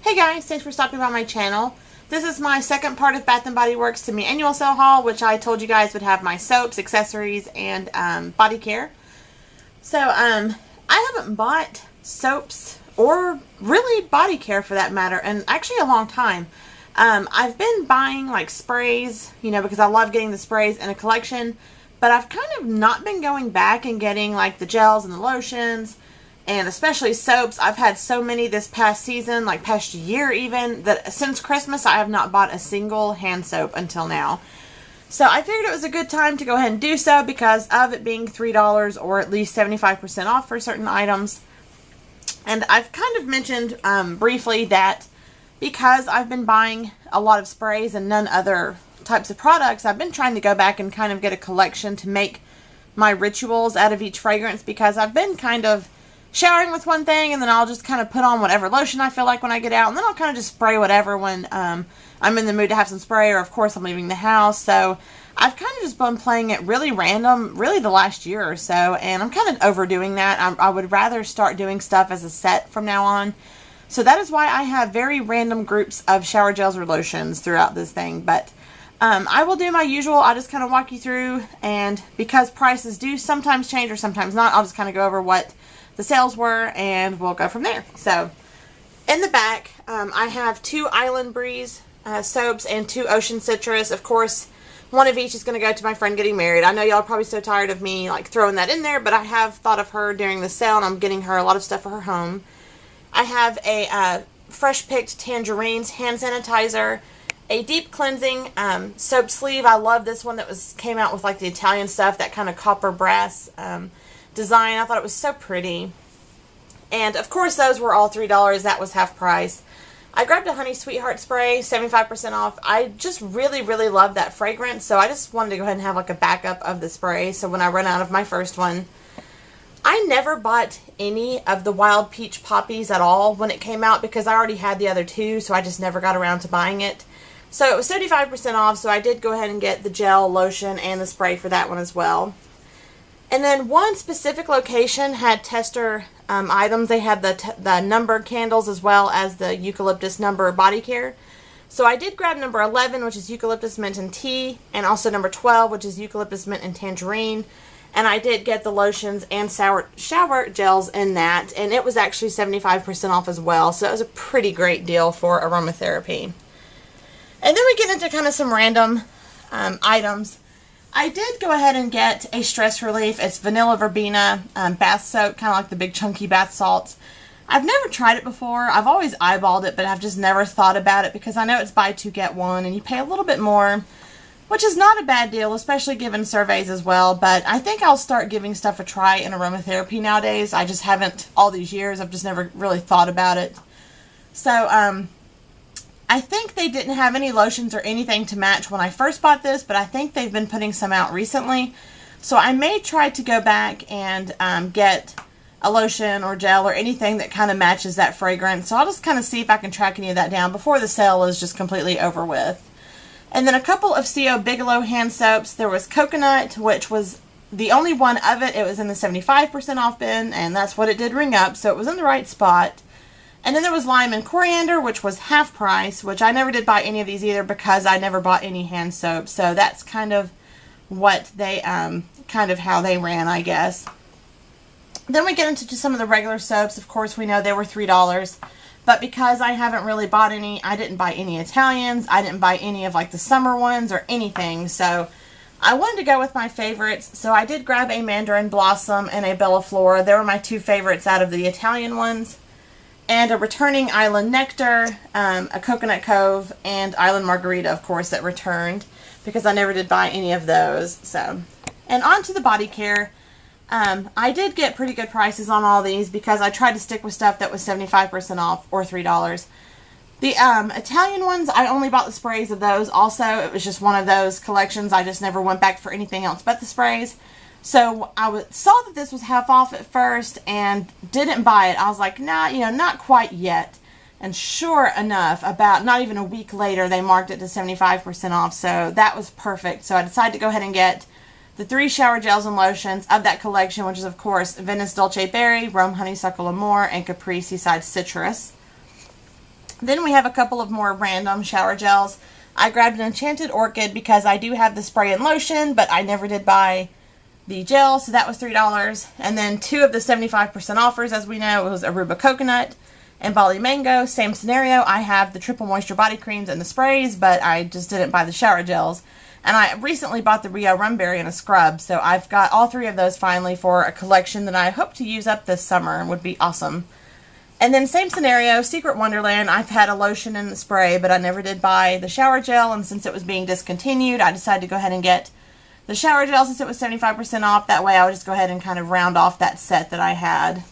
Hey guys, thanks for stopping by my channel. This is my second part of Bath & Body Works semi-annual sale haul, which I told you guys would have my soaps, accessories, and body care. So, I haven't bought soaps or really body care for that matter in actually a long time. I've been buying like sprays, you know, because I love getting the sprays in a collection, but I've kind of not been going back and getting like the gels and the lotions, and especially soaps. I've had so many this past season, like past year even, that since Christmas I have not bought a single hand soap until now. So I figured it was a good time to go ahead and do so because of it being $3 or at least 75% off for certain items. And I've kind of mentioned briefly that because I've been buying a lot of sprays and none other types of products, I've been trying to go back and kind of get a collection to make my rituals out of each fragrance, because I've been kind of showering with one thing and then I'll just kind of put on whatever lotion I feel like when I get out, and then I'll kind of just spray whatever when I'm in the mood to have some spray, or of course I'm leaving the house. So I've kind of just been playing it really random really the last year or so, and I'm kind of overdoing that. I would rather start doing stuff as a set from now on. So that is why I have very random groups of shower gels or lotions throughout this thing. But I will do my usual. I'll just kind of walk you through, and because prices do sometimes change or sometimes not, I'll just kind of go over what the sales were and we'll go from there. So in the back, I have 2 Island Breeze soaps and 2 Ocean Citrus. Of course, one of each is going to go to my friend getting married. I know y'all are probably so tired of me like throwing that in there, but I have thought of her during the sale and I'm getting her a lot of stuff for her home. I have a Fresh Picked Tangerines hand sanitizer, a deep cleansing soap sleeve. I love this one that came out with like the Italian stuff, that kind of copper brass design. I thought it was so pretty. And of course those were all $3. That was half price. I grabbed a Honey Sweetheart spray, 75% off. I just really love that fragrance, so I just wanted to go ahead and have like a backup of the spray, so when I run out of my first one. I never bought any of the Wild Peach Poppies at all when it came out because I already had the other 2, so I just never got around to buying it. So it was 75% off, so I did go ahead and get the gel, lotion, and the spray for that one as well. And then one specific location had tester items. They had the number candles as well as the eucalyptus number body care. So I did grab number 11, which is eucalyptus mint and tea, and also number 12, which is eucalyptus mint and tangerine. And I did get the lotions and shower gels in that, and it was actually 75% off as well. So it was a pretty great deal for aromatherapy. And then we get into kind of some random items. I did go ahead and get a stress relief. It's vanilla verbena bath soap, kind of like the big chunky bath salts. I've never tried it before. I've always eyeballed it, but I've just never thought about it because I know it's buy 2 get 1 and you pay a little bit more, which is not a bad deal, especially given surveys as well. But I think I'll start giving stuff a try in aromatherapy nowadays. I just haven't all these years. I've just never really thought about it. So, I think they didn't have any lotions or anything to match when I first bought this, but I think they've been putting some out recently. So I may try to go back and get a lotion or gel or anything that kind of matches that fragrance. So I'll just kind of see if I can track any of that down before the sale is just completely over with. And then a couple of C.O. Bigelow hand soaps. There was coconut, which was the only one of it. It was in the 75% off bin, and that's what it did ring up, so it was in the right spot. And then there was lime and coriander, which was half price, which I never did buy any of these either because I never bought any hand soap. So that's kind of what they, kind of how they ran, I guess. Then we get into just some of the regular soaps. Of course, we know they were $3. But because I haven't really bought any, I didn't buy any Italians. I didn't buy any of like the summer ones or anything. So I wanted to go with my favorites. So I did grab a Mandarin Blossom and a Bella Flora. They were my 2 favorites out of the Italian ones. And a returning Island Nectar, a Coconut Cove, and Island Margarita, of course, that returned because I never did buy any of those. So, and on to the body care. I did get pretty good prices on all these because I tried to stick with stuff that was 75% off or $3. The Italian ones, I only bought the sprays of those also. It was just one of those collections. I just never went back for anything else but the sprays. So I saw that this was half off at first and didn't buy it. I was like, nah, you know, not quite yet. And sure enough, about not even a week later, they marked it to 75% off. So that was perfect. So I decided to go ahead and get the 3 shower gels and lotions of that collection, which is, of course, Venice Dolce Berry, Rome Honeysuckle Amore, and Capri Seaside Citrus. Then we have a couple of more random shower gels. I grabbed an Enchanted Orchid because I do have the spray and lotion, but I never did buy the gel, so that was $3. And then 2 of the 75% offers, as we know, it was Aruba Coconut and Bali Mango. Same scenario. I have the Triple Moisture body creams and the sprays, but I just didn't buy the shower gels. And I recently bought the Rio Rumberry in a scrub, so I've got all 3 of those finally for a collection that I hope to use up this summer and would be awesome. And then same scenario, Secret Wonderland. I've had a lotion and the spray, but I never did buy the shower gel, and since it was being discontinued, I decided to go ahead and get the shower gel since it was 75% off. That way I would just go ahead and kind of round off that set that I had.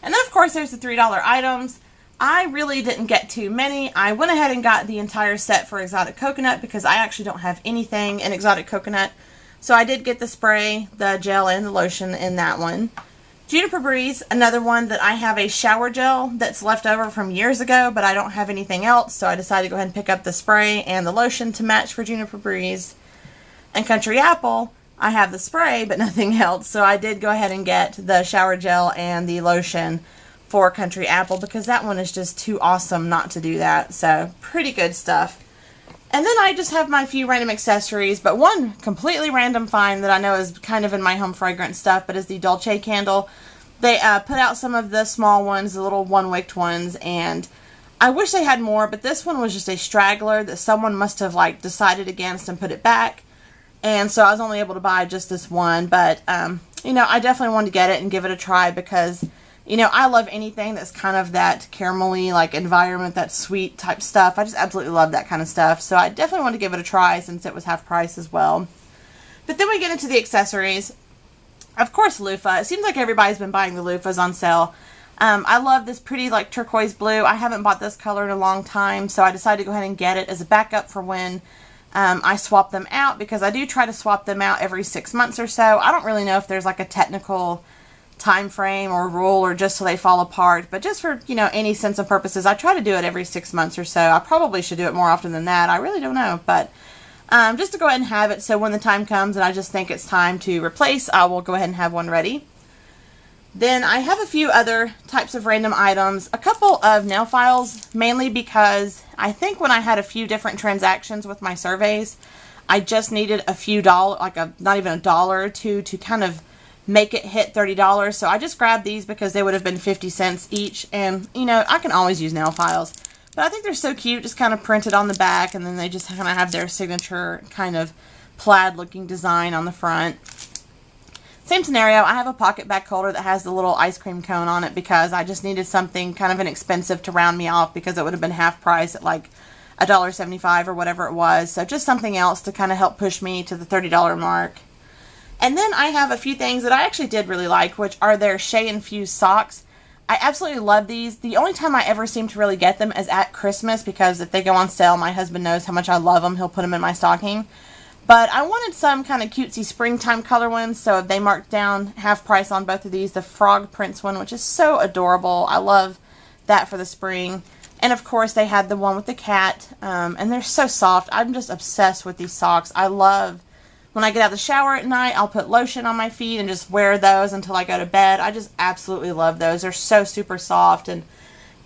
And then of course there's the $3 items. I really didn't get too many. I went ahead and got the entire set for Exotic Coconut because I actually don't have anything in Exotic Coconut. So I did get the spray, the gel, and the lotion in that one. Juniper Breeze, another one that I have a shower gel that's left over from years ago, but I don't have anything else, so I decided to go ahead and pick up the spray and the lotion to match for Juniper Breeze. And Country Apple, I have the spray, but nothing else, so I did go ahead and get the shower gel and the lotion for Country Apple because that one is just too awesome not to do that, so pretty good stuff. And then I just have my few random accessories, but one completely random find that I know is kind of in my home fragrance stuff, but is the Dolce candle. They put out some of the small ones, the little one-wicked ones, and I wish they had more, but this one was just a straggler that someone must have like decided against and put it back. And so I was only able to buy just this one, but you know, I definitely wanted to get it and give it a try because, you know, I love anything that's kind of that caramelly, like, environment, that sweet type stuff. I just absolutely love that kind of stuff. So I definitely want to give it a try since it was half price as well. But then we get into the accessories. Of course, Loofah. It seems like everybody's been buying the Loofahs on sale. I love this pretty, like, turquoise blue. I haven't bought this color in a long time, so I decided to go ahead and get it as a backup for when I swap them out, because I do try to swap them out every 6 months or so. I don't really know if there's, like, a technical time frame or rule or just so they fall apart, but just for, you know, any sense of purposes, I try to do it every 6 months or so. I probably should do it more often than that. I really don't know, but just to go ahead and have it so when the time comes and I just think it's time to replace, I will go ahead and have one ready. Then I have a few other types of random items, a couple of nail files, mainly because I think when I had a few different transactions with my surveys, I just needed a few dollars, like not even a dollar or two, to kind of make it hit $30. So I just grabbed these because they would have been 50 cents each, and you know, I can always use nail files, but I think they're so cute, just kind of printed on the back, and then they just kind of have their signature kind of plaid looking design on the front. Same scenario, I have a pocket back holder that has the little ice cream cone on it because I just needed something kind of inexpensive to round me off because it would have been half price at like $1.75 or whatever it was. So just something else to kind of help push me to the $30 mark. And then I have a few things that I actually did really like, which are their Shea Infused socks. I absolutely love these. The only time I ever seem to really get them is at Christmas, because if they go on sale, my husband knows how much I love them. He'll put them in my stocking. But I wanted some kind of cutesy springtime color ones, so they marked down half price on both of these. The Frog Prince one, which is so adorable. I love that for the spring. And of course, they had the one with the cat, and they're so soft. I'm just obsessed with these socks. I love when I get out of the shower at night, I'll put lotion on my feet and just wear those until I go to bed. I just absolutely love those. They're so super soft, and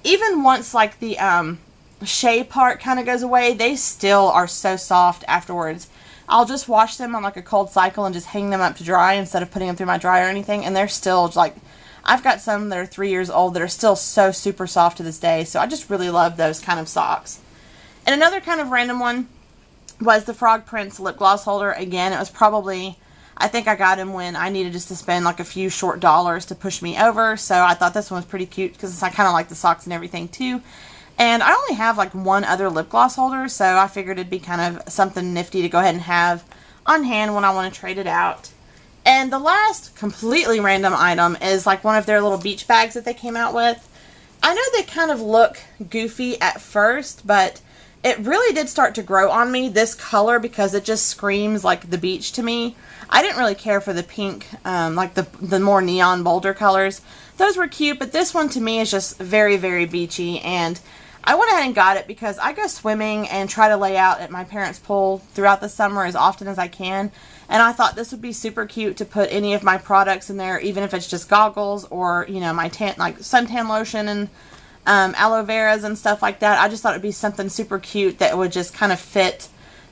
even once like the shea part kind of goes away, they still are so soft afterwards. I'll just wash them on like a cold cycle and just hang them up to dry instead of putting them through my dryer or anything, and they're still like, I've got some that are 3 years old that are still so super soft to this day, so I just really love those kind of socks. And another kind of random one was the Frog Prince lip gloss holder. Again, it was probably, I think I got him when I needed just to spend like a few short dollars to push me over, so I thought this one was pretty cute because I kind of like the socks and everything too. And I only have like one other lip gloss holder, so I figured it'd be kind of something nifty to go ahead and have on hand when I want to trade it out. And the last completely random item is like one of their little beach bags that they came out with. I know they kind of look goofy at first, but it really did start to grow on me, this color, because it just screams like the beach to me. I didn't really care for the pink, like the more neon bolder colors. Those were cute, but this one to me is just very, very beachy, and I went ahead and got it because I go swimming and try to lay out at my parents' pool throughout the summer as often as I can, and I thought this would be super cute to put any of my products in there, even if it's just goggles or, you know, my tan, like suntan lotion and aloe veras and stuff like that. I just thought it'd be something super cute that would just kind of fit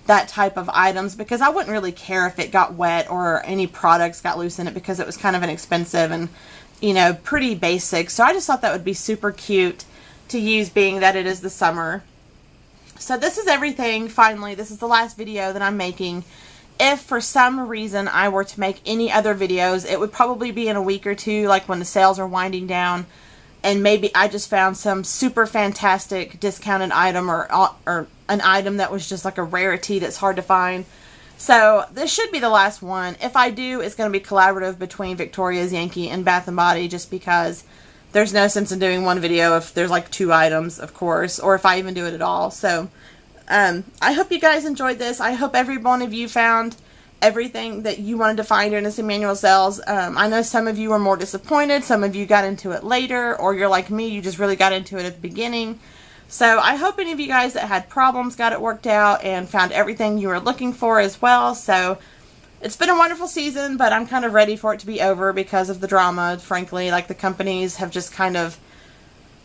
that type of items, because I wouldn't really care if it got wet or any products got loose in it, because it was kind of inexpensive and, you know, pretty basic. So I just thought that would be super cute to use, being that it is the summer. So this is everything. Finally, this is the last video that I'm making. If for some reason I were to make any other videos, it would probably be in a week or two, like when the sales are winding down, and maybe I just found some super fantastic discounted item, or an item that was just like a rarity that's hard to find. So this should be the last one. If I do, it's going to be collaborative between Victoria's, Yankee, and Bath & Body, just because there's no sense in doing one video if there's like 2 items, of course, or if I even do it at all. So I hope you guys enjoyed this. I hope every one of you found everything that you wanted to find during the semi-annual sales. I know some of you were more disappointed, some of you got into it later, or you're like me, you just really got into it at the beginning. So I hope any of you guys that had problems got it worked out and found everything you were looking for as well. So it's been a wonderful season, but I'm kind of ready for it to be over because of the drama, frankly. Like, the companies have just kind of,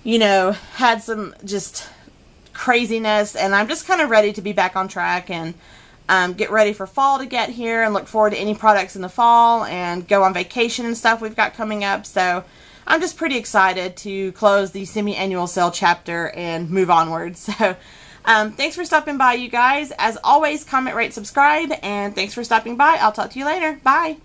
you know, had some just craziness, and I'm just kind of ready to be back on track and get ready for fall to get here, and look forward to any products in the fall and go on vacation and stuff we've got coming up. So I'm just pretty excited to close the semi-annual sale chapter and move onward. So thanks for stopping by, you guys. As always, comment, rate, subscribe, and thanks for stopping by. I'll talk to you later. Bye.